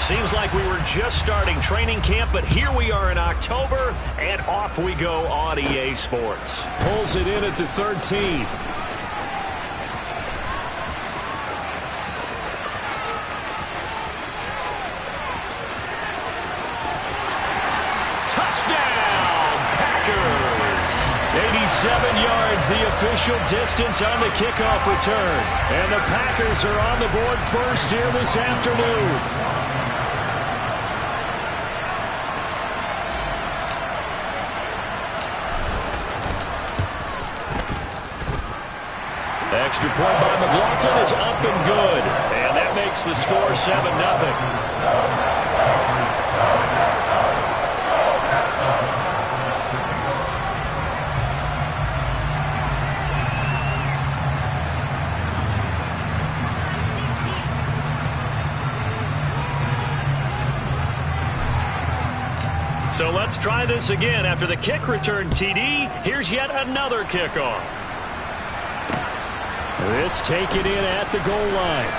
Seems like we were just starting training camp, but here we are in October, and off we go on EA Sports. Pulls it in at the 13. Touchdown, Packers! 87 yards, the official distance on the kickoff return. And the Packers are on the board first here this afternoon. Extra point by McLaughlin is up and good. And that makes the score 7-0. So let's try this again. After the kick return TD, here's yet another kickoff. This taken in at the goal line.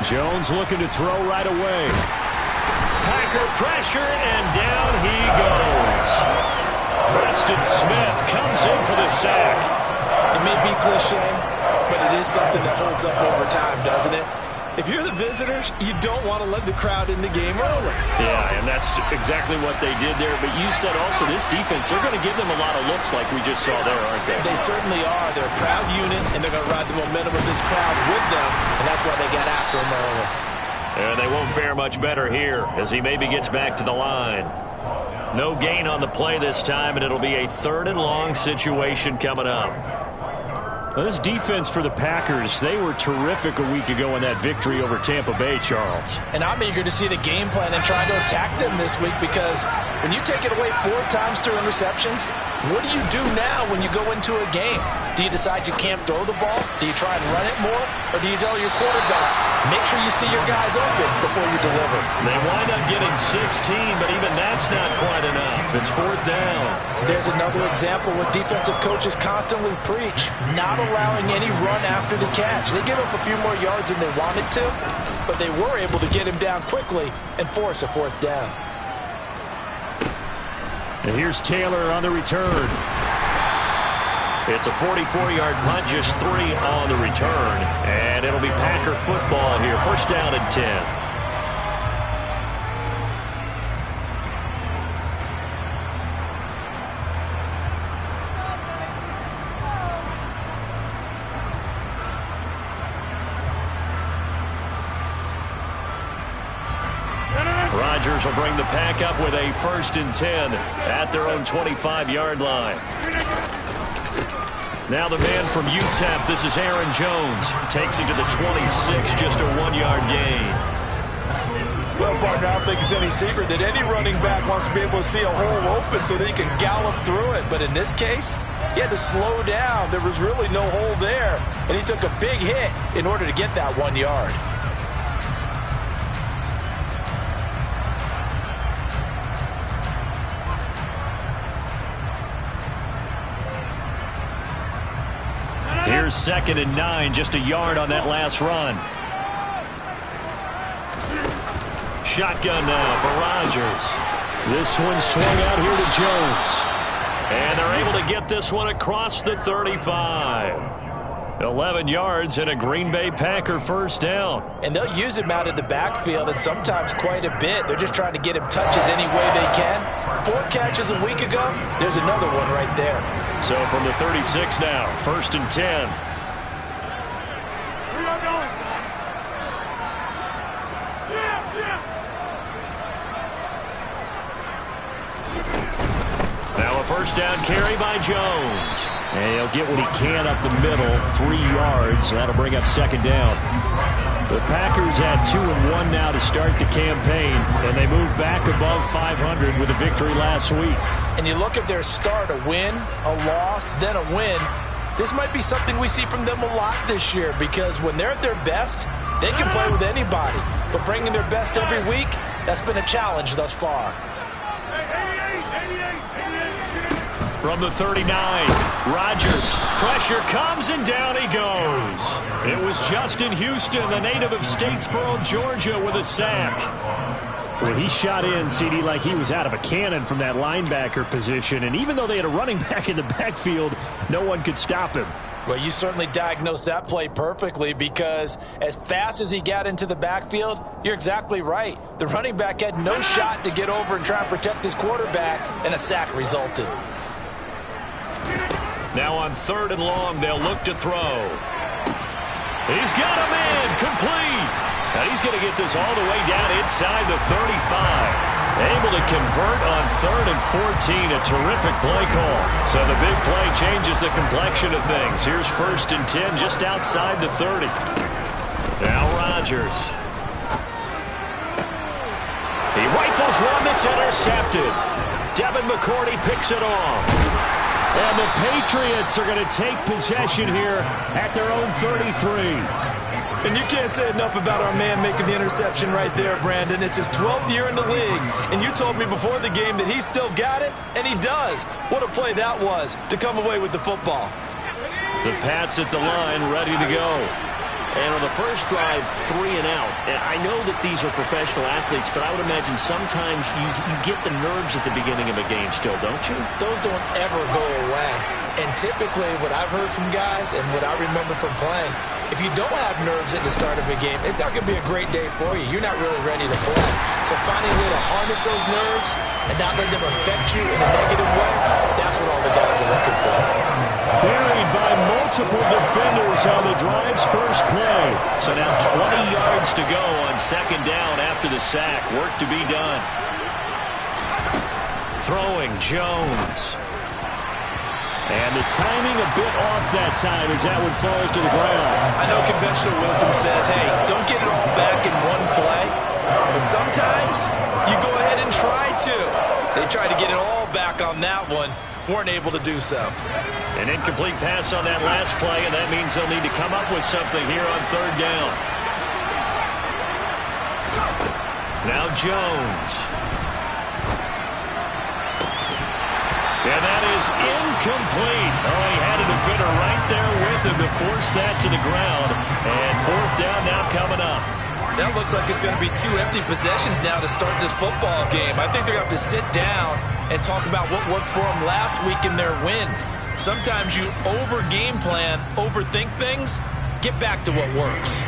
Jones looking to throw right away. Packer pressure, and down he goes. Preston Smith comes in for the sack. It may be cliche, but it is something that holds up over time, doesn't it? If you're the visitors, you don't want to let the crowd in the game early. Yeah, and that's exactly what they did there. But you said also this defense, they're going to give them a lot of looks like we just saw there, aren't they? They certainly are. They're a proud unit, and they're going to ride the momentum of this crowd with them, and that's why they got after him early. And they won't fare much better here as he maybe gets back to the line. No gain on the play this time, and it'll be a 3rd and long situation coming up. Well, this defense for the Packers, they were terrific a week ago in that victory over Tampa Bay, Charles. And I'm eager to see the game plan and try to attack them this week, because when you take it away 4 times through interceptions, what do you do now when you go into a game? Do you decide you can't throw the ball? Do you try and run it more? Or do you tell your quarterback, make sure you see your guys open before you deliver? They wind up getting 16, but even that's not quite enough. It's 4th down. There's another example where defensive coaches constantly preach, not allowing any run after the catch. They give up a few more yards than they wanted to, but they were able to get him down quickly and force a 4th down. And here's Taylor on the return. It's a 44-yard punt, just 3 on the return. And it'll be Packer football here. 1st down and 10. Rodgers will bring the Pack up with a 1st and 10 at their own 25-yard line. Now the man from UTEP, this is Aaron Jones. Takes him to the 26, just a 1-yard gain. Well, partner, I don't think it's any secret that any running back wants to be able to see a hole open so that he can gallop through it. But in this case, he had to slow down. There was really no hole there, and he took a big hit in order to get that 1 yard. Here's 2nd and 9, just a yard on that last run. Shotgun now for Rodgers. This one swung out here to Jones. And they're able to get this one across the 35. 11 yards and a Green Bay Packer 1st down. And they'll use him out of the backfield, and sometimes quite a bit. They're just trying to get him touches any way they can. 4 catches a week ago, there's another one right there. So from the 36 now, 1st and 10. Now a 1st down carry by Jones. And he'll get what he can up the middle, 3 yards. That'll bring up 2nd down. The Packers at 2-1 now to start the campaign, and they move back above 500 with a victory last week. And you look at their start, a win, a loss, then a win. This might be something we see from them a lot this year, because when they're at their best, they can play with anybody. But bringing their best every week, that's been a challenge thus far. From the 39, Rodgers. Pressure comes, and down he goes. It was Justin Houston, the native of Statesboro, Georgia, with a sack. Well, he shot in, CD, like he was out of a cannon from that linebacker position. And even though they had a running back in the backfield, no one could stop him. Well, you certainly diagnosed that play perfectly, because as fast as he got into the backfield, you're exactly right. The running back had no shot to get over and try and protect his quarterback, and a sack resulted. Now on 3rd and long, they'll look to throw. He's got him in, complete. And he's going to get this all the way down inside the 35. Able to convert on 3rd and 14, a terrific play call. So the big play changes the complexion of things. Here's 1st and 10 just outside the 30. Now Rodgers. He rifles one that's intercepted. Devin McCourty picks it off. And the Patriots are going to take possession here at their own 33. And you can't say enough about our man making the interception right there, Brandon. It's his 12th year in the league, and you told me before the game that he still got it, and he does. What a play that was to come away with the football. The Pats at the line, ready to go. And on the first drive, 3 and out. And I know that these are professional athletes, but I would imagine sometimes you get the nerves at the beginning of a game still, don't you? Those don't ever go away. And typically what I've heard from guys and what I remember from playing, if you don't have nerves at the start of a game, it's not going to be a great day for you. You're not really ready to play. So finding a way to harness those nerves and not let them affect you in a negative way, that's what all the guys are looking for. Buried by multiple defenders on the drive's first play. So now 20 yards to go on 2nd down after the sack. Work to be done. Throwing Jones. And the timing a bit off that time as that one falls to the ground. I know conventional wisdom says, hey, don't get it all back in one play. But sometimes you go ahead and try to. They tried to get it all back on that one. Weren't able to do so. An incomplete pass on that last play, and that means they'll need to come up with something here on 3rd down. Now Jones. And that is incomplete. Oh, he had a defender right there with him to force that to the ground. And 4th down now coming up. That looks like it's going to be 2 empty possessions now to start this football game. I think they're going to have to sit down and talk about what worked for them last week in their win. Sometimes you over-game plan, overthink things. Get back to what works.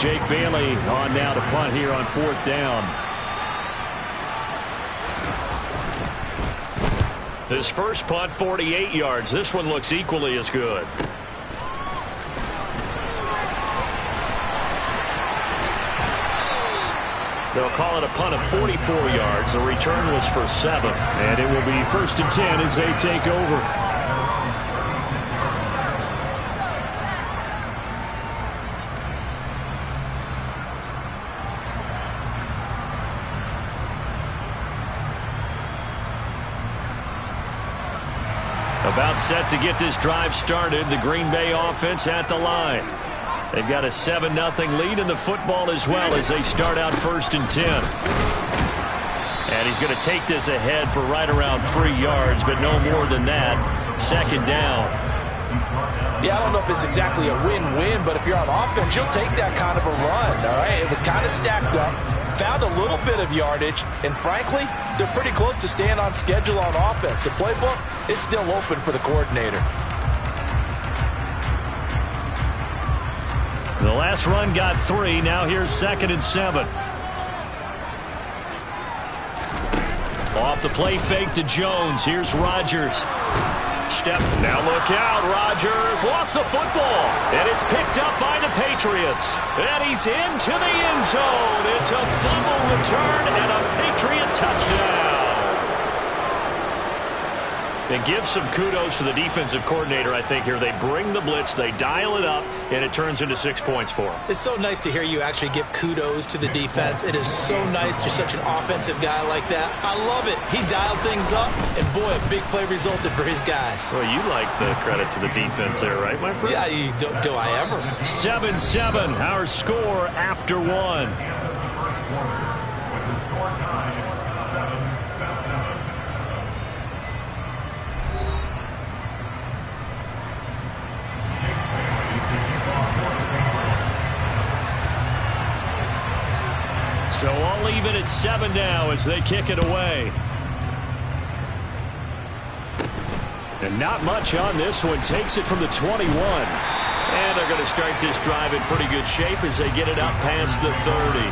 Jake Bailey on now to punt here on 4th down. His first punt, 48 yards. This one looks equally as good. They'll call it a punt of 44 yards. The return was for 7. And it will be 1st and 10 as they take over. About set to get this drive started. The Green Bay offense at the line. They've got a 7-0 lead in the football as well as they start out 1st and 10. And he's going to take this ahead for right around 3 yards, but no more than that. 2nd down. Yeah, I don't know if it's exactly a win-win, but if you're on offense, you'll take that kind of a run, all right? It was kind of stacked up, found a little bit of yardage, and frankly, they're pretty close to staying on schedule on offense. The playbook is still open for the coordinator. The last run got 3. Now here's 2nd and 7. Off the play fake to Jones. Here's Rodgers. Step. Now look out. Rodgers lost the football. And it's picked up by the Patriots. And he's into the end zone. It's a fumble return and a Patriot touchdown. And give some kudos to the defensive coordinator, I think, here. They bring the blitz, they dial it up, and it turns into 6 points for them. It's so nice to hear you actually give kudos to the defense. It is so nice. You're such an offensive guy like that. I love it. He dialed things up, and boy, a big play resulted for his guys. Well, you like the credit to the defense there, right, my friend? Yeah, do I ever? 7-7, our score after one. So all even at 7 now as they kick it away. And not much on this one. Takes it from the 21. And they're going to start this drive in pretty good shape as they get it up past the 30.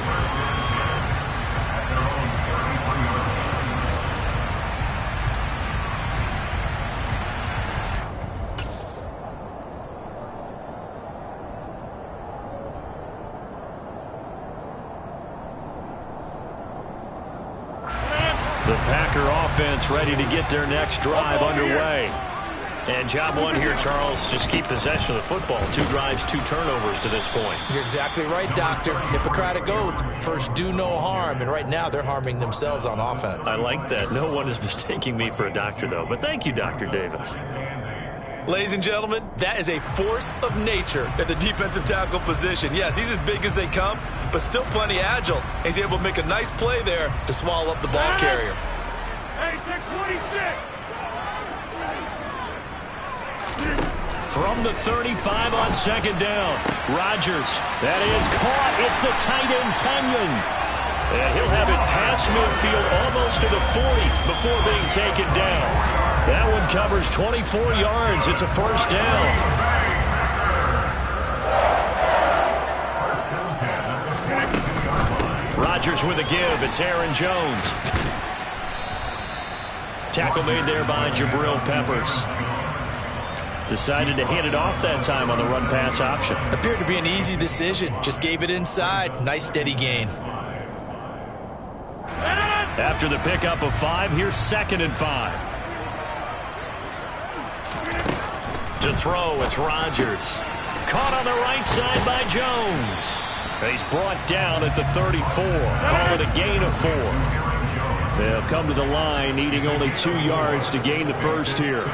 The Packer offense ready to get their next drive underway. And job one here, Charles, just keep possession of the football. 2 drives, 2 turnovers to this point. You're exactly right, Doctor. Hippocratic oath. First, do no harm. And right now, they're harming themselves on offense. I like that. No one is mistaking me for a doctor, though. But thank you, Dr. Davis. Ladies and gentlemen, that is a force of nature at the defensive tackle position. Yes, he's as big as they come, but still plenty agile. He's able to make a nice play there to swallow up the ball carrier. Hey, 26. From the 35 on second down, Rodgers. That is caught. It's the tight end, Tunyon. And he'll have it past midfield almost to the 40 before being taken down. That one covers 24 yards. It's a first down. Rodgers with a give. It's Aaron Jones. Tackle made there by Jabril Peppers. Decided to hand it off that time on the run-pass option. Appeared to be an easy decision. Just gave it inside. Nice steady gain. After the pickup of 5, here's 2nd and 5. To throw, it's Rodgers. Caught on the right side by Jones. He's brought down at the 34. Call it a gain of 4. They'll come to the line, needing only 2 yards to gain the first here.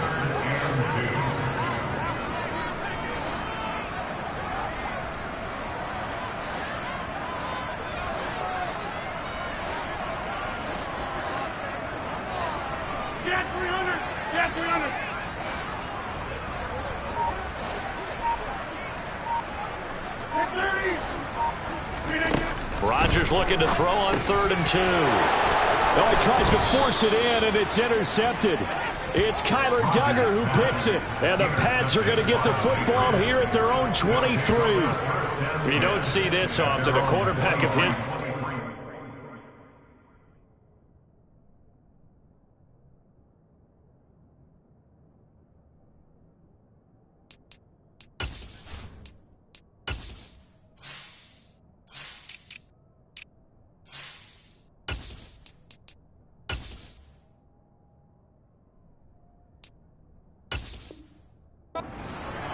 Rodgers looking to throw on 3rd and 2. Oh, he tries to force it in, and it's intercepted. It's Kyler Duggar who picks it. And the Pats are going to get the football here at their own 23. You don't see this often. A quarterback of his.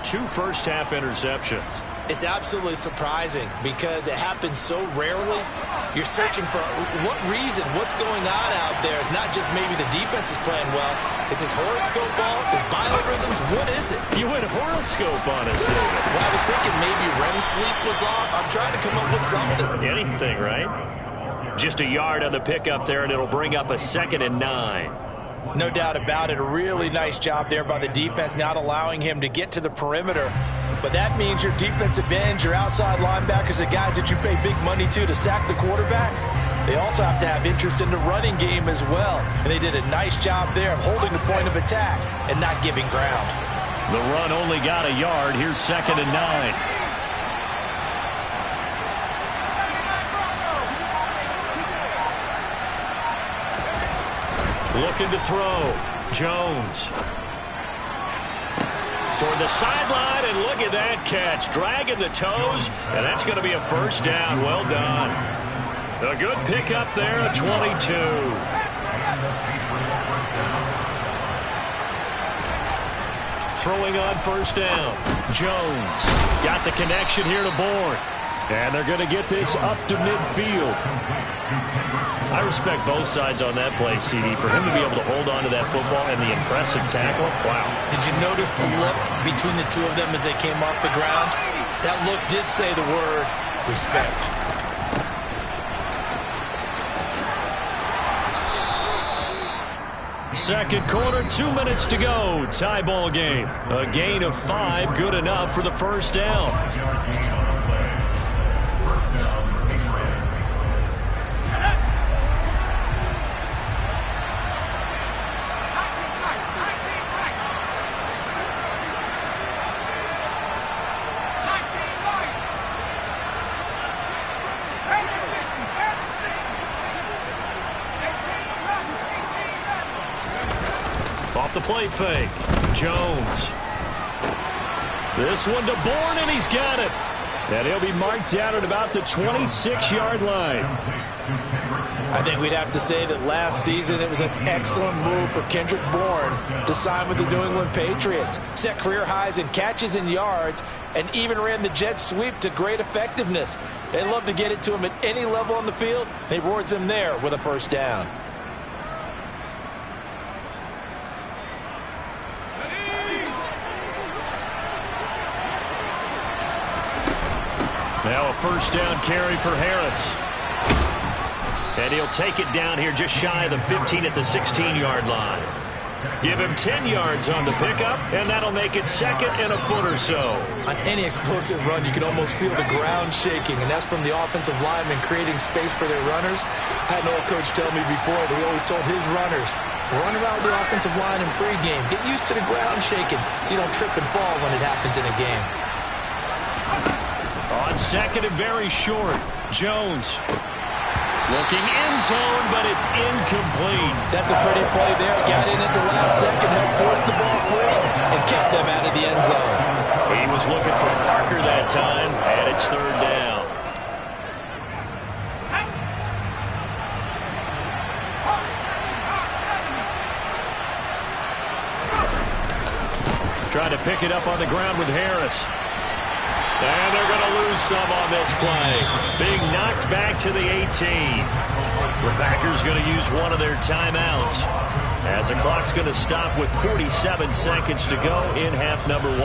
Two first-half interceptions. It's absolutely surprising because it happens so rarely. You're searching for what reason, what's going on out there. It's not just maybe the defense is playing well. Is his horoscope off? His biorhythms? What is it? You went horoscope on us, David. Well, I was thinking maybe REM sleep was off. I'm trying to come up with something. Anything, right? Just a yard on the pickup there, and it'll bring up a 2nd and 9. No doubt about it. A really nice job there by the defense, not allowing him to get to the perimeter. But that means your defensive ends, your outside linebackers, the guys that you pay big money to sack the quarterback, they also have to have interest in the running game as well. And they did a nice job there of holding the point of attack and not giving ground. The run only got a yard. Here's 2nd and 9. Looking to throw. Jones. Toward the sideline, and look at that catch. Dragging the toes, and that's going to be a first down. Well done. A good pickup there at 22. throwing on first down. Jones got the connection here to Bourne. And they're going to get this up to midfield. I respect both sides on that play, CD. For him to be able to hold on to that football and the impressive tackle, wow. Did you notice the look between the two of them as they came off the ground? That look did say the word respect. Second quarter, 2 minutes to go. Tie ball game. A gain of 5, good enough for the first down. The play fake. Jones. This one to Bourne, and he's got it. And he'll be marked down at about the 26-yard line. I think we'd have to say that last season it was an excellent move for Kendrick Bourne to sign with the New England Patriots. Set career highs in catches and yards, and even ran the jet sweep to great effectiveness. They love to get it to him at any level on the field. They rewards him there with a first down. Now a first down carry for Harris. And he'll take it down here just shy of the 15 at the 16-yard line. Give him 10 yards on the pickup, and that'll make it second and a foot or so. On any explosive run, you can almost feel the ground shaking, and that's from the offensive linemen creating space for their runners. I had an old coach tell me before that he always told his runners, run around the offensive line in pregame. Get used to the ground shaking so you don't trip and fall when it happens in a game. On second and very short, Jones looking end zone, but it's incomplete. That's a pretty play there. Got in at the last second, helped force the ball free, and kept them out of the end zone. He was looking for Parker that time, and it's third down. Trying to pick it up on the ground with Harris. And they're going to lose some on this play. Being knocked back to the 18. The Packers going to use one of their timeouts, as the clock's going to stop with 47 seconds to go in half number 1.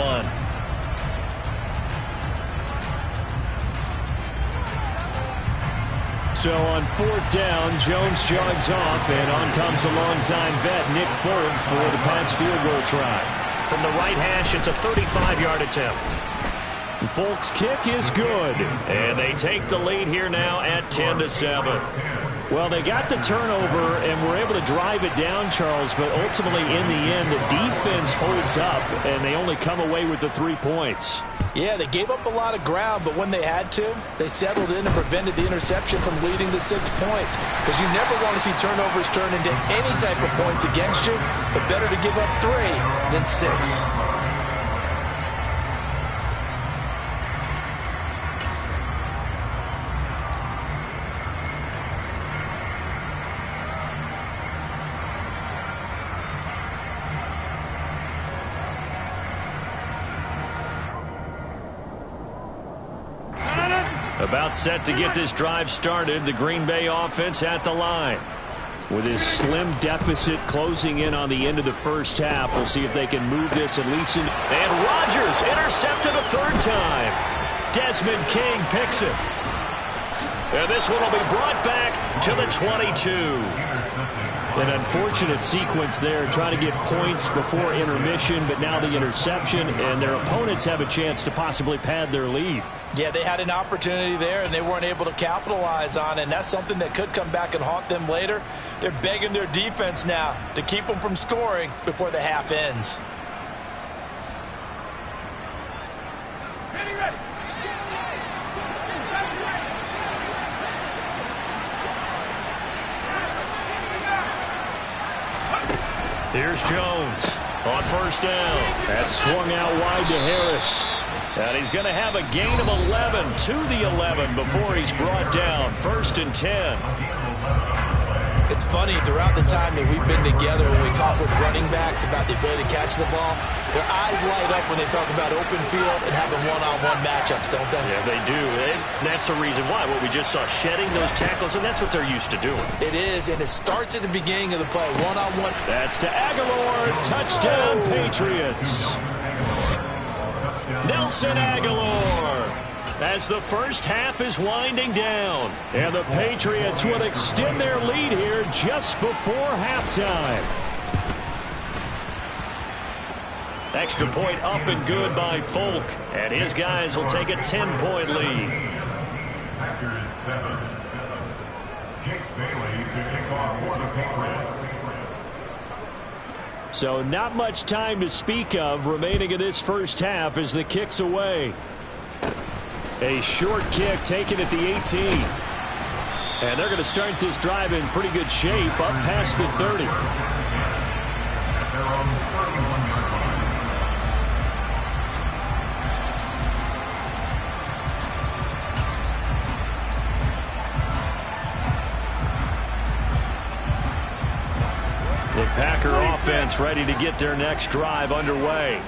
So on fourth down, Jones jogs off, and on comes a longtime vet, Nick Folk, for the Pats field goal try. From the right hash, it's a 35-yard attempt. Folk's kick is good, and they take the lead here now at 10-7. Well, they got the turnover and were able to drive it down, Charles, but ultimately in the end, the defense holds up, and they only come away with the 3 points. Yeah, they gave up a lot of ground, but when they had to, they settled in and prevented the interception from leading to 6 points. Because you never want to see turnovers turn into any type of points against you, but better to give up 3 than 6. About set to get this drive started, the Green Bay offense at the line. With his slim deficit closing in on the end of the first half, we'll see if they can move this at least in. And Rodgers intercepted a third time. Desmond King picks it. And this one will be brought back to the 22. An unfortunate sequence there, trying to get points before intermission, but now the interception, and their opponents have a chance to possibly pad their lead. Yeah, they had an opportunity there, and they weren't able to capitalize on it, and that's something that could come back and haunt them later. They're begging their defense now to keep them from scoring before the half ends. Here's Jones on first down. That's swung out wide to Harris. And he's going to have a gain of 11 to the 11 before he's brought down. 1st and 10. It's funny, throughout the time that we've been together, when we talk with running backs about the ability to catch the ball, their eyes light up when they talk about open field and having one-on-one matchups, don't they? Yeah, they do. And that's the reason why. What we just saw, shedding those tackles, and that's what they're used to doing. It is, and it starts at the beginning of the play, one-on-one. That's to Aguilar. Touchdown, Patriots. Nelson Aguilar. As the first half is winding down. And the Patriots will extend their lead here just before halftime. Extra point up and good by Folk. And his guys will take a 10-point lead. Packers 7. Jake Bailey to kick off for the Patriots. So not much time to speak of remaining in this first half as the kick's away. A short kick taken at the 18. And they're going to start this drive in pretty good shape up past the 30. The Packer offense ready to get their next drive underway.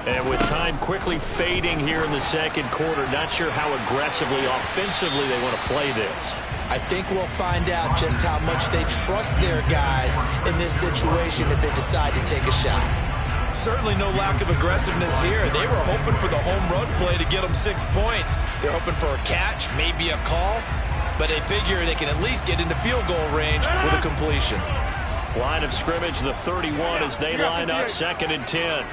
And with time quickly fading here in the second quarter, not sure how aggressively, offensively they want to play this. I think we'll find out just how much they trust their guys in this situation if they decide to take a shot. Certainly no lack of aggressiveness here. They were hoping for the home run play to get them 6 points. They're hoping for a catch, maybe a call, but they figure they can at least get into field goal range with a completion. Line of scrimmage, the 31 as they line up 2nd and 10.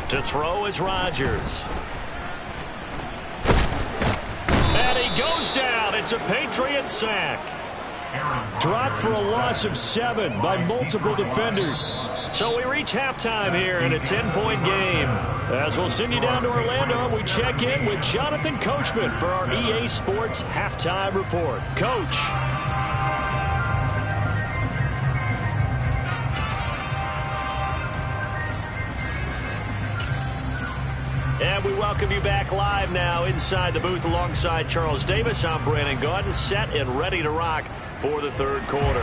To throw is Rodgers. And he goes down. It's a Patriots sack. Dropped for a loss of 7 by multiple defenders. So we reach halftime here in a 10-point game. As we'll send you down to Orlando, we check in with Jonathan Coachman for our EA Sports Halftime Report. Coach. And we welcome you back live now inside the booth alongside Charles Davis. I'm Brandon Gaudin, set and ready to rock for the third quarter.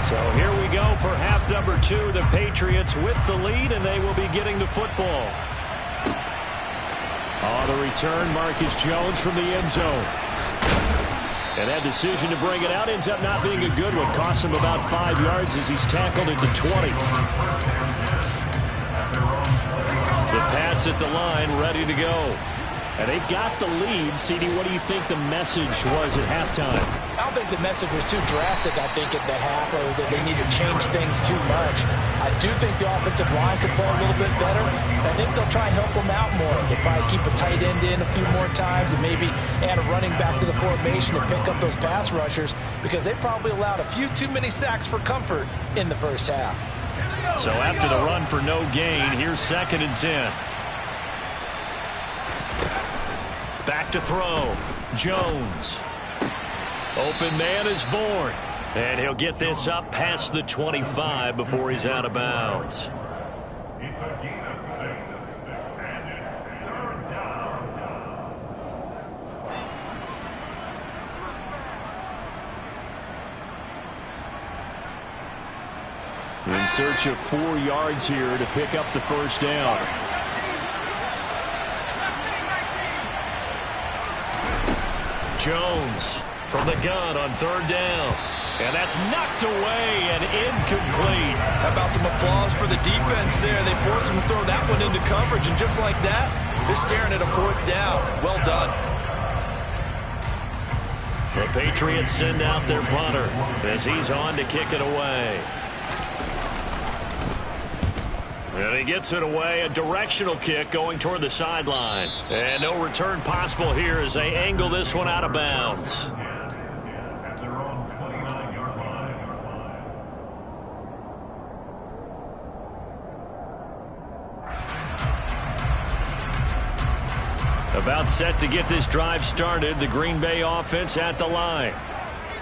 So here we go for half number 2. The Patriots with the lead, and they will be getting the football. On the return, Marcus Jones from the end zone. And that decision to bring it out ends up not being a good one. Costs him about 5 yards as he's tackled at the 20. The Pats at the line, ready to go. And they've got the lead. CD, what do you think the message was at halftime? I don't think the message was too drastic, I think, at the half, or that they need to change things too much. I do think the offensive line could play a little bit better. I think they'll try and help them out more. They'll probably keep a tight end in a few more times and maybe add a running back to the formation to pick up those pass rushers, because they probably allowed a few too many sacks for comfort in the first half. So after the run for no gain, here's 2nd and 10. Back to throw. Jones. Open man is born. And he'll get this up past the 25 before he's out of bounds. It's a gain of 6, and it's 3rd down. In search of 4 yards here to pick up the first down. Jones from the gun on 3rd down. And that's knocked away and incomplete. How about some applause for the defense there? They forced him to throw that one into coverage, and just like that, they're staring at a 4th down. Well done. The Patriots send out their punter as he's on to kick it away. And he gets it away, a directional kick going toward the sideline. And no return possible here as they angle this one out of bounds. About set to get this drive started, the Green Bay offense at the line.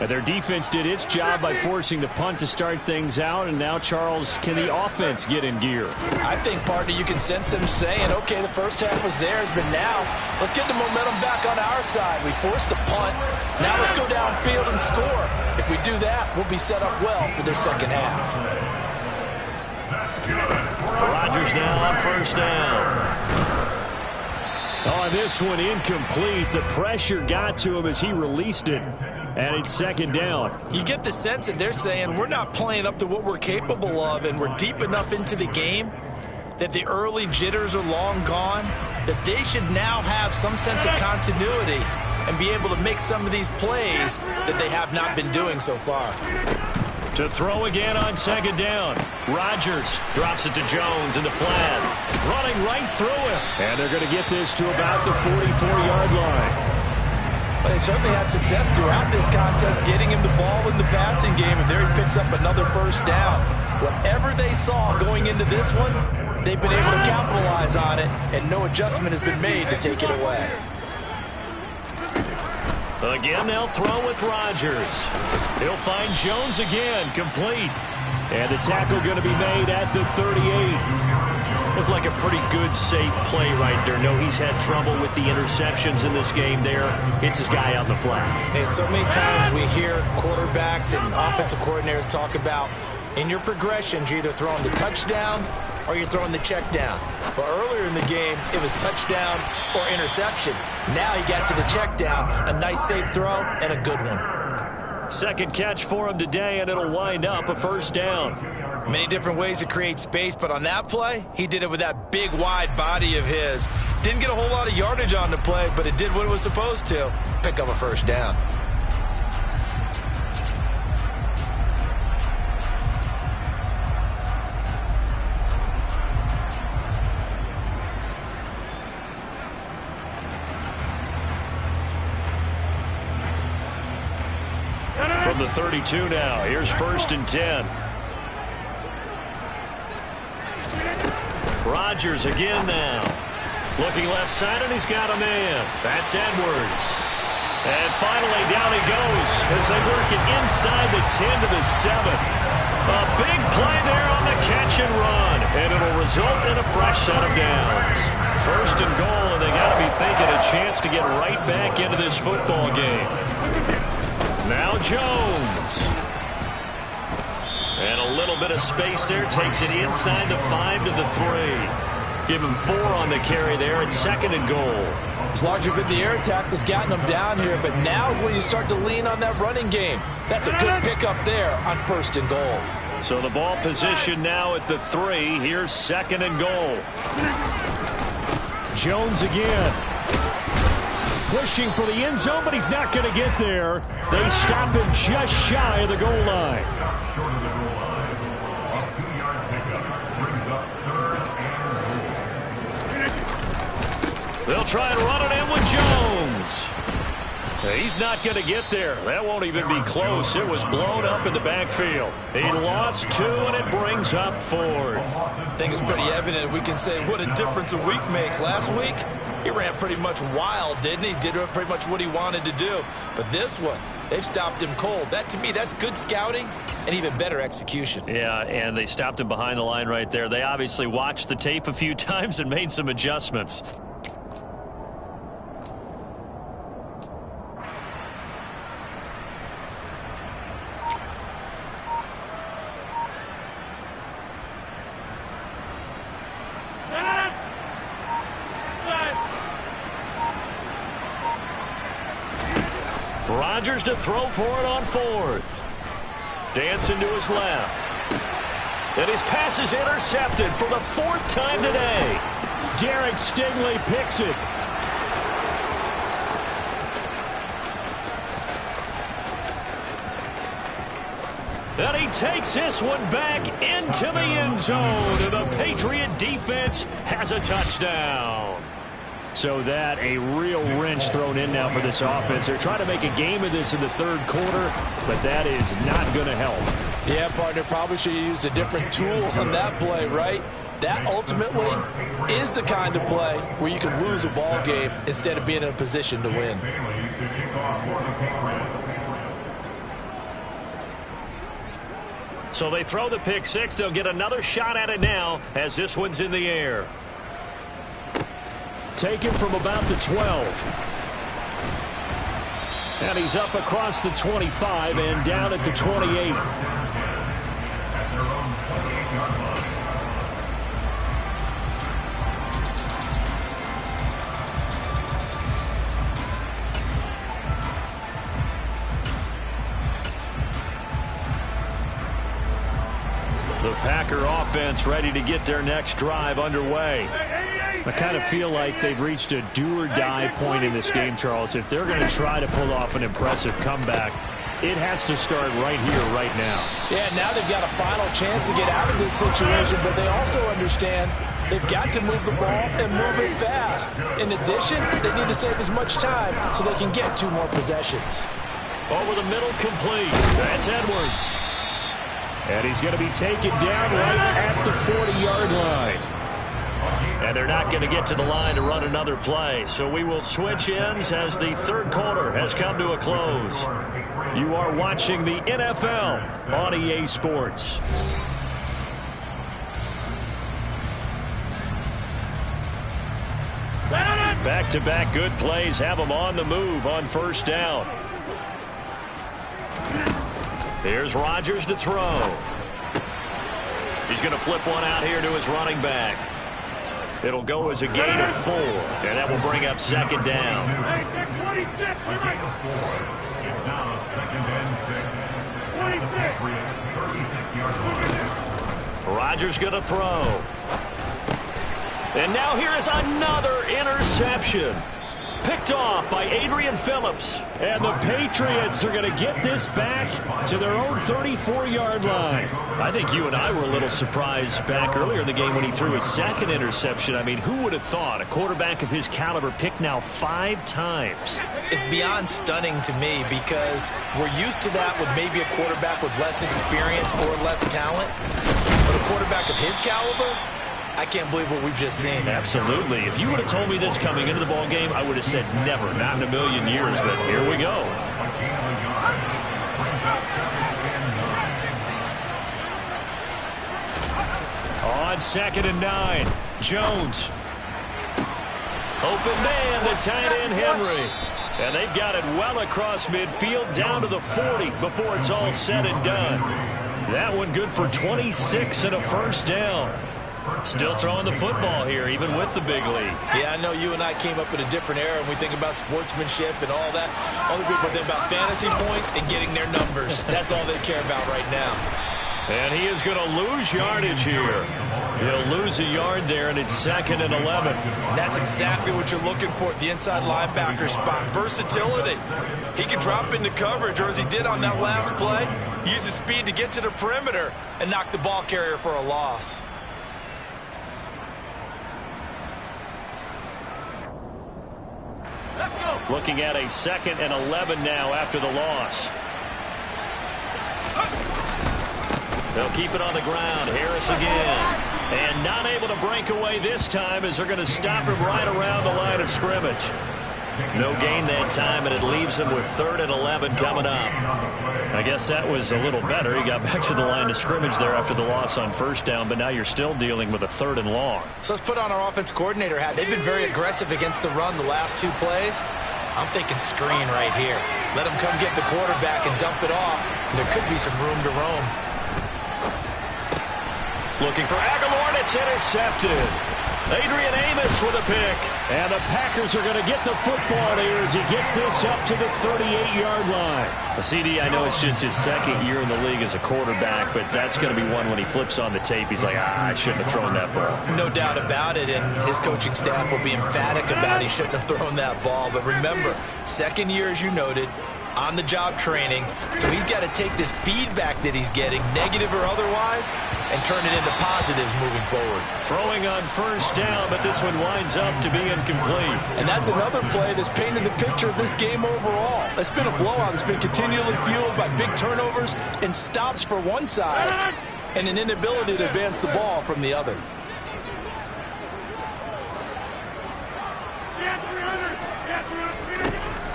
And their defense did its job by forcing the punt to start things out, and now, Charles, can the offense get in gear? I think, partner, you can sense them saying, okay, the first half was theirs, but now let's get the momentum back on our side. We forced a punt. Now let's go downfield and score. If we do that, we'll be set up well for this second half. Rodgers now on first down. On this one, incomplete. The pressure got to him as he released it. And it's second down. You get the sense that they're saying we're not playing up to what we're capable of, and we're deep enough into the game that the early jitters are long gone, that they should now have some sense of continuity and be able to make some of these plays that they have not been doing so far. To throw again on second down. Rodgers drops it to Jones in the flat. Running right through him. And they're going to get this to about the 44-yard line. But they certainly had success throughout this contest getting him the ball in the passing game, and there he picks up another first down. Whatever they saw going into this one, they've been able to capitalize on it, and no adjustment has been made to take it away. Again, they'll throw with Rodgers. He'll find Jones again, complete. And the tackle going to be made at the 38. Looked like a pretty good, safe play right there. No, he's had trouble with the interceptions in this game there. Hits his guy out in the flat. Hey, so many times we hear quarterbacks and offensive coordinators talk about in your progressions, you're either throwing the touchdown or you're throwing the check down. But earlier in the game, it was touchdown or interception. Now he got to the check down, a nice safe throw, and a good one. Second catch for him today, and it'll wind up a first down. Many different ways to create space, but on that play, he did it with that big, wide body of his. Didn't get a whole lot of yardage on the play, but it did what it was supposed to. Pick up a first down. From the 32 now, here's first and 10. Rodgers again now. Looking left side, and he's got a man. That's Edwards. And finally, down he goes as they work it inside the 10 to the 7. A big play there on the catch and run, and it'll result in a fresh set of downs. First and goal, and they got to be thinking a chance to get right back into this football game. Now Jones. And a little bit of space there. Takes it inside the 5 to the 3. Give him 4 on the carry there. It's second and goal. It's largely been the air attack that's gotten them down here, but now is where you start to lean on that running game. That's a good pickup there on first and goal. So the ball position now at the 3. Here's second and goal. Jones again. Pushing for the end zone, but he's not going to get there. They stop him just shy of the goal line. Short of the goal line. A 2-yard pickup brings up third and goal. They'll try and run it in with Jones. He's not going to get there. That won't even be close. It was blown up in the backfield. He lost 2, and it brings up 4th. I think it's pretty evident we can say what a difference a week makes. Last week, he ran pretty much wild, didn't he? Did pretty much what he wanted to do. But this one, they've stopped him cold. That, to me, that's good scouting and even better execution. Yeah, and they stopped him behind the line right there. They obviously watched the tape a few times and made some adjustments. Rodgers to throw for it on 4th. Dancing to his left. And his pass is intercepted for the 4th time today. Derek Stingley picks it. And he takes this one back into the end zone. And the Patriot defense has a touchdown. So that a real wrench thrown in now for this offense. They're trying to make a game of this in the third quarter, but that is not going to help. Yeah, partner, probably should have used a different tool on that play, right? That ultimately is the kind of play where you can lose a ball game instead of being in a position to win. So they throw the pick six. They'll get another shot at it now as this one's in the air. Taken from about the 12. And he's up across the 25 and down at the 28. At their own 28-yard line. The Packer offense ready to get their next drive underway. I kind of feel like they've reached a do-or-die point in this game, Charles. If they're going to try to pull off an impressive comeback, it has to start right here, right now. Yeah, now they've got a final chance to get out of this situation, but they also understand they've got to move the ball and move it fast. In addition, they need to save as much time so they can get 2 more possessions. Over the middle, complete. That's Edwards. And he's going to be taken down right at the 40-yard line. And they're not going to get to the line to run another play. So we will switch ends as the third quarter has come to a close. You are watching the NFL on EA Sports. Back-to-back good plays have them on the move on first down. Here's Rodgers to throw. He's going to flip one out here to his running back. It'll go as a gain of 4, and that will bring up second down. A gain of 4. It's now 2nd and 6. The Patriots 36-yard line. Rodgers going to throw. And now here is another interception. Picked off by Adrian Phillips. And the Patriots are going to get this back to their own 34-yard line. I think you and I were a little surprised back earlier in the game when he threw his second interception. I mean, who would have thought a quarterback of his caliber picked now 5 times? It's beyond stunning to me because we're used to that with maybe a quarterback with less experience or less talent. But a quarterback of his caliber, I can't believe what we've just seen. Absolutely. If you would have told me this coming into the ball game, I would have said never, not in a million years. But here we go. On 2nd and 9, Jones. Open man, the tight end Henry. And they've got it well across midfield down to the 40 before it's all said and done. That one good for 26 and a first down. Still throwing the football here, even with the big lead. Yeah, I know you and I came up in a different era, and we think about sportsmanship and all that. Other people think about fantasy points and getting their numbers. That's all they care about right now. And he is going to lose yardage here. He'll lose a yard there, and it's 2nd and 11. And that's exactly what you're looking for at the inside linebacker spot. Versatility. He can drop into coverage, or as he did on that last play, use his speed to get to the perimeter and knock the ball carrier for a loss. Looking at a 2nd and 11 now after the loss. They'll keep it on the ground. Harris again. And not able to break away this time as they're going to stop him right around the line of scrimmage. No gain that time, and it leaves him with 3rd and 11 coming up. I guess that was a little better. He got back to the line of scrimmage there after the loss on first down, but now you're still dealing with a 3rd and long. So let's put on our offense coordinator hat. They've been very aggressive against the run the last 2 plays. I'm thinking screen right here. Let him come get the quarterback and dump it off. There could be some room to roam. Looking for Aguilar, and it's intercepted. Adrian Amos with a pick. And the Packers are going to get the football here as he gets this up to the 38-yard line. A CD, I know it's just his 2nd year in the league as a quarterback, but that's going to be one when he flips on the tape. He's like, I shouldn't have thrown that ball. No doubt about it, and his coaching staff will be emphatic about he shouldn't have thrown that ball. But remember, 2nd year, as you noted, on-the-job training, so he's got to take this feedback that he's getting, negative or otherwise, and turn it into positives moving forward. Throwing on first down, but this one winds up to be incomplete. And that's another play that's painted the picture of this game overall. It's been a blowout. It's been continually fueled by big turnovers and stops for one side and an inability to advance the ball from the other.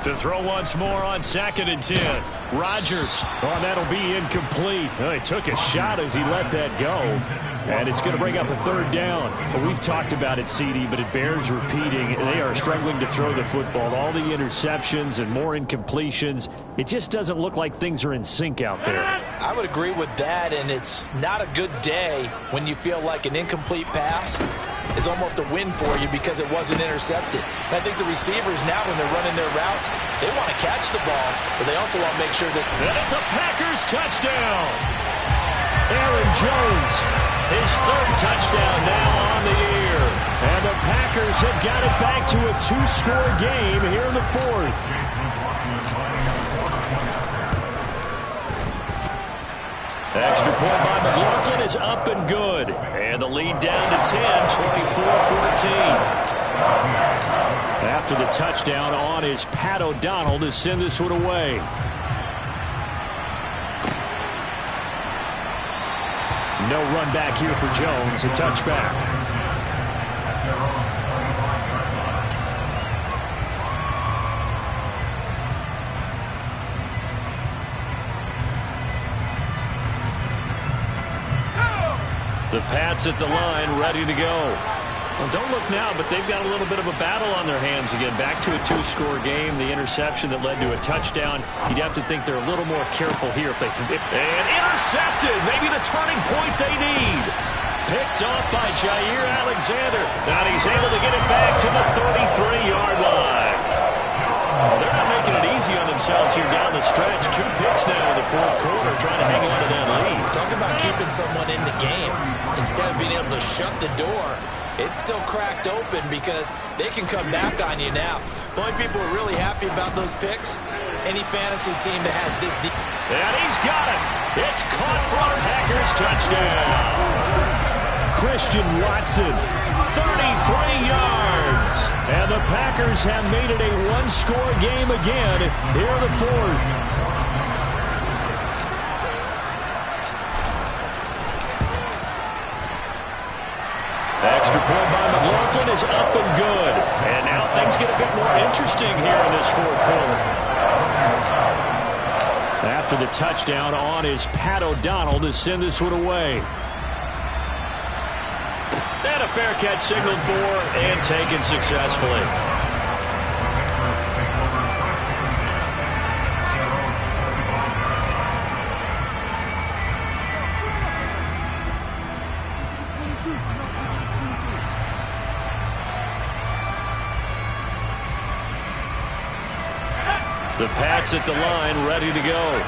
To throw once more on 2nd and 10. Rodgers. Oh, that'll be incomplete. He took a shot as he let that go. And it's going to bring up a 3rd down. Well, we've talked about it, CD, but it bears repeating. They are struggling to throw the football. All the interceptions and more incompletions. It just doesn't look like things are in sync out there. I would agree with that, and it's not a good day when you feel like an incomplete pass is almost a win for you because it wasn't intercepted. And I think the receivers now, when they're running their routes, they want to catch the ball, but they also want to make sure that... And it's a Packers touchdown. Aaron Jones, his 3rd touchdown now on the year. And the Packers have got it back to a 2-score game here in the 4th. Extra point by McLaughlin is up and good. And the lead down to 10, 24-14. After the touchdown on is Pat O'Donnell to send this one away. No run back here for Jones, a touchback. The Pats at the line, ready to go. Well, don't look now, but they've got a little bit of a battle on their hands again. Back to a 2-score game. The interception that led to a touchdown. You'd have to think they're a little more careful here if they can. And intercepted. Maybe the turning point they need. Picked off by Jair Alexander. Now he's able to get it back to the 33-yard line. Well, they're not making it easy on themselves here down the stretch. 2 picks now in the 4th quarter, trying to hang on to that lead. Talk about keeping someone in the game. Instead of being able to shut the door, it's still cracked open because they can come back on you now. The only people who are really happy about those picks, any fantasy team that has this deep. And he's got it. It's caught for a Packers touchdown. Christian Watson, 33 yards. And the Packers have made it a 1-score game again here in the 4th. Extra point by McLaughlin is up and good. And now things get a bit more interesting here in this 4th quarter. After the touchdown on is Pat O'Donnell to send this one away. And a fair catch signaled for and taken successfully. The Pats at the line, ready to go.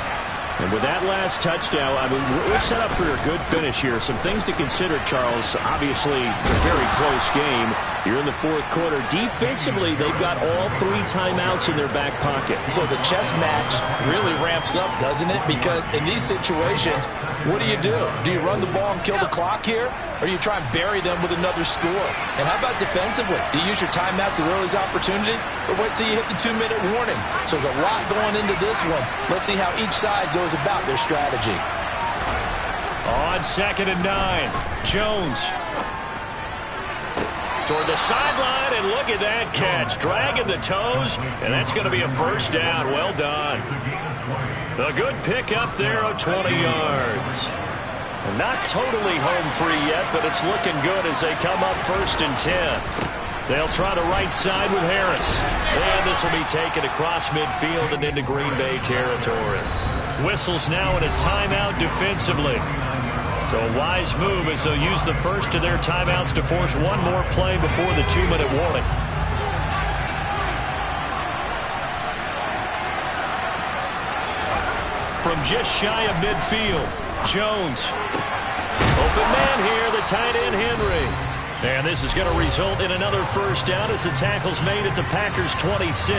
And with that last touchdown, I mean, we're set up for a good finish here. Some things to consider, Charles. Obviously, it's a very close game. You're in the 4th quarter. Defensively, they've got all 3 timeouts in their back pocket. So the chess match really ramps up, doesn't it? Because in these situations, what do? Do you run the ball and kill the clock here? Or do you try and bury them with another score? And how about defensively? Do you use your timeouts at early's opportunity? Or wait till you hit the 2-minute warning? So there's a lot going into this one. Let's see how each side goes about their strategy. On 2nd and 9, Jones. Toward the sideline, and look at that catch. Dragging the toes, and that's going to be a 1st down. Well done. A good pick up there of 20 yards. Not totally home free yet, but it's looking good as they come up 1st and 10. They'll try the right side with Harris. And this will be taken across midfield and into Green Bay territory. Whistles now in a timeout defensively. So a wise move as they'll use the first of their timeouts to force one more play before the 2-minute warning. From just shy of midfield, Jones. Open man here, the tight end Henry. And this is going to result in another 1st down as the tackle's made at the Packers' 26.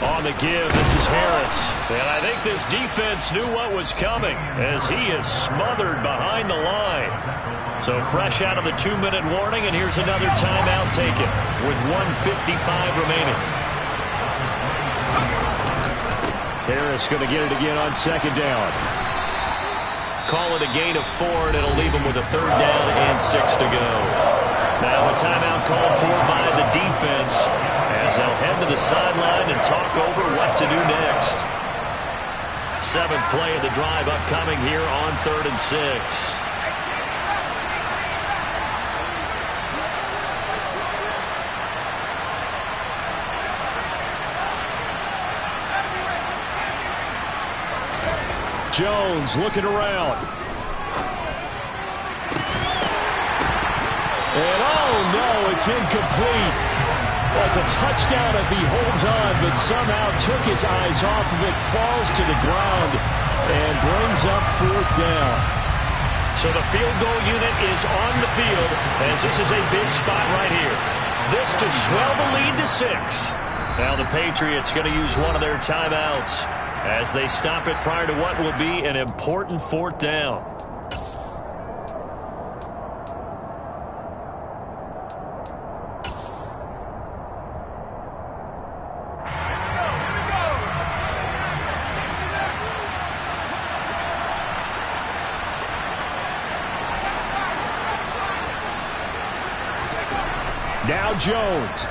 On the give, this is Harris. And I think this defense knew what was coming as he is smothered behind the line. So fresh out of the 2-minute warning, and here's another timeout taken with 1:55 remaining. Harris going to get it again on second down. Call it a gain of 4, and it'll leave them with a third down and 6 to go. Now a timeout called for by the defense as they'll head to the sideline and talk over what to do next. 7th play of the drive upcoming here on 3rd and 6. Jones looking around. And oh no, it's incomplete. That's a touchdown if he holds on, but somehow took his eyes off of it, falls to the ground, and brings up 4th down. So the field goal unit is on the field as this is a big spot right here. This to swell the lead to 6. Now the Patriots going to use one of their timeouts as they stop it prior to what will be an important 4th down. Now Jones.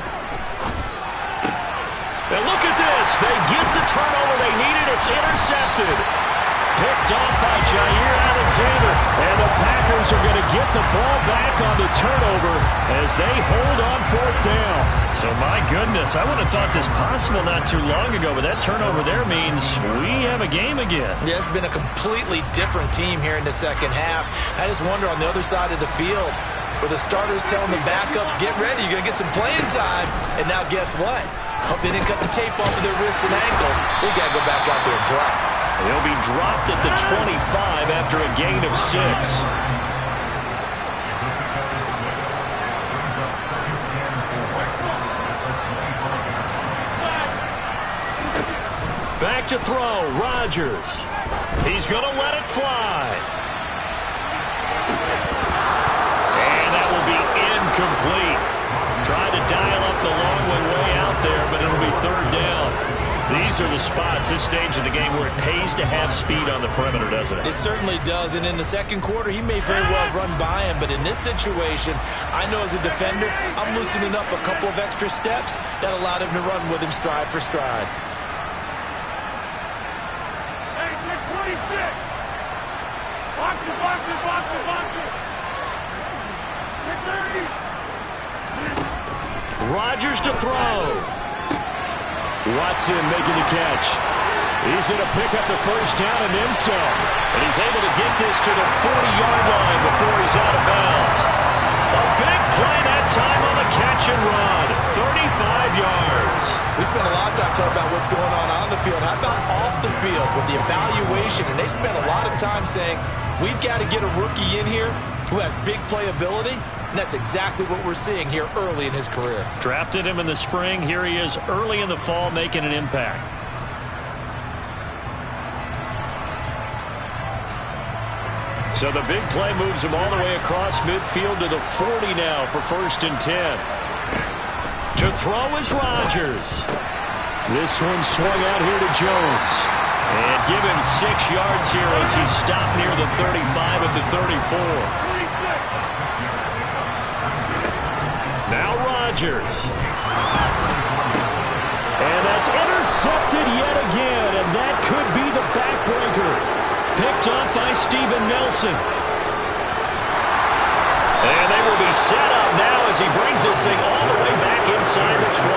And look at this. They get the turnover they needed. It's intercepted. Picked off by Jair Alexander. And the Packers are going to get the ball back on the turnover as they hold on 4th down. So my goodness, I would have thought this possible not too long ago, but that turnover there means we have a game again. Yeah, it's been a completely different team here in the second half. I just wonder on the other side of the field, where the starters telling the backups, get ready, you're going to get some playing time. And now guess what? Hope they didn't cut the tape off of their wrists and ankles. They got to go back out there and play. They'll be dropped at the 25 after a gain of 6. Back to throw, Rodgers. He's going to let it fly. Incomplete. Tried to dial up the long one way out there, but it'll be 3rd down. These are the spots, this stage of the game, where it pays to have speed on the perimeter, doesn't it? It certainly does, and in the second quarter, he may very well run by him, but in this situation, I know as a defender, I'm loosening up a couple of extra steps that allowed him to run with him stride for stride. Hey, 26! Box it, box it, box it, box it! Rodgers to throw. Watson making the catch. He's going to pick up the 1st down and then some. And he's able to get this to the 40-yard line before he's out of bounds. A big play that time on the catch and run. 35 yards. We spent a lot of time talking about what's going on the field. How about off the field with the evaluation? And they spent a lot of time saying, we've got to get a rookie in here who has big playability. And that's exactly what we're seeing here early in his career. Drafted him in the spring. Here he is early in the fall making an impact. So the big play moves him all the way across midfield to the 40 now for 1st and 10. To throw is Rodgers. This one swung out here to Jones. And give him 6 yards here as he's stopped near the 35 at the 34. Now Rodgers. And that's intercepted yet again, and that could be the backbreaker. Picked off by Steven Nelson. And they will be set up now as he brings this thing all the way back inside the 20.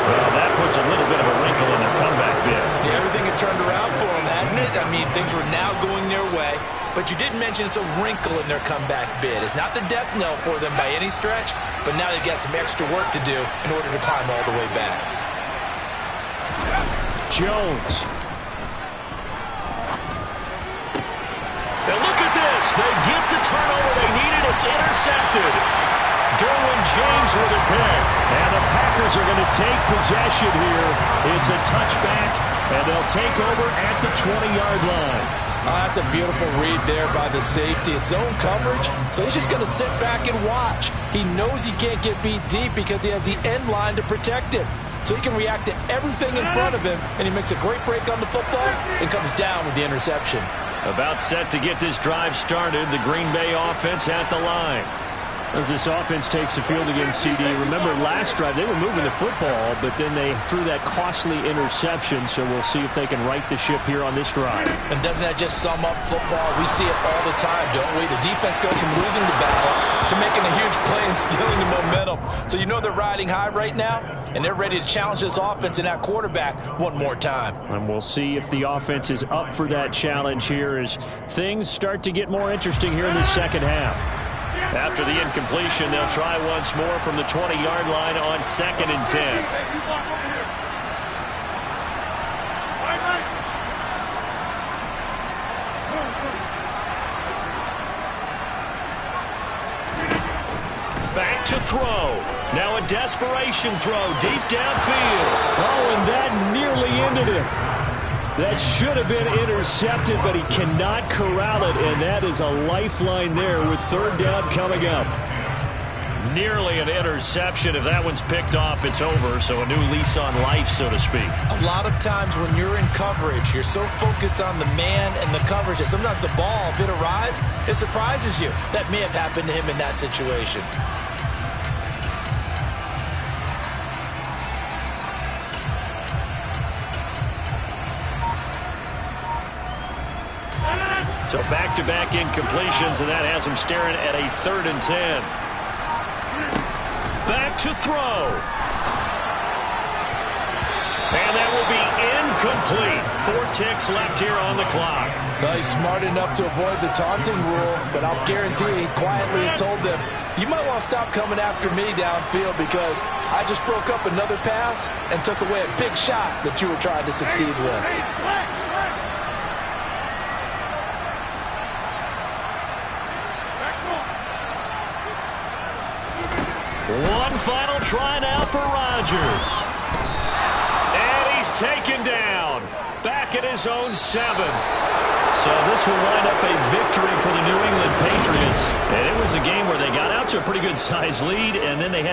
Well, that puts a little bit of a wrinkle in their comeback bid. Yeah, everything had turned around for them, hadn't it? I mean, things were now going their way. But you did mention it's a wrinkle in their comeback bid. It's not the death knell for them by any stretch, but now they've got some extra work to do in order to climb all the way back. Jones. Now look at this. They get the turnover they needed. It's intercepted. Derwin James with a pick. And the Packers are going to take possession here. It's a touchback, and they'll take over at the 20-yard line. That's a beautiful read there by the safety. It's zone coverage, so he's just going to sit back and watch. He knows he can't get beat deep because he has the end line to protect him. so he can react to everything in front of him, and he makes a great break on the football and comes down with the interception. About set to get this drive started, the Green Bay offense at the line. As this offense takes the field against CD, remember last drive they were moving the football, but then they threw that costly interception, so we'll see if they can right the ship here on this drive. And doesn't that just sum up football? We see it all the time, don't we? The defense goes from losing the battle to making a huge play and stealing the momentum. So you know they're riding high right now, and they're ready to challenge this offense and that quarterback one more time. And we'll see if the offense is up for that challenge here as things start to get more interesting here in the second half. After the incompletion, they'll try once more from the 20-yard line on 2nd and 10. Back to throw. Now a desperation throw deep downfield. Oh, and that nearly ended it. That should have been intercepted, but he cannot corral it, and that is a lifeline there with 3rd down coming up. Nearly an interception. If that one's picked off, it's over, so a new lease on life, so to speak. A lot of times when you're in coverage, you're so focused on the man and the coverage that sometimes the ball, if it arrives, it surprises you. That may have happened to him in that situation. So back-to-back incompletions, and that has him staring at a 3rd and 10. Back to throw. And that will be incomplete. 4 ticks left here on the clock. Well, he's smart enough to avoid the taunting rule, but I'll guarantee he quietly has told them, you might want to stop coming after me downfield because I just broke up another pass and took away a big shot that you were trying to succeed with. One final try now for Rodgers. And he's taken down. Back at his own 7. So this will wind up a victory for the New England Patriots. And it was a game where they got out to a pretty good-sized lead, and then they had to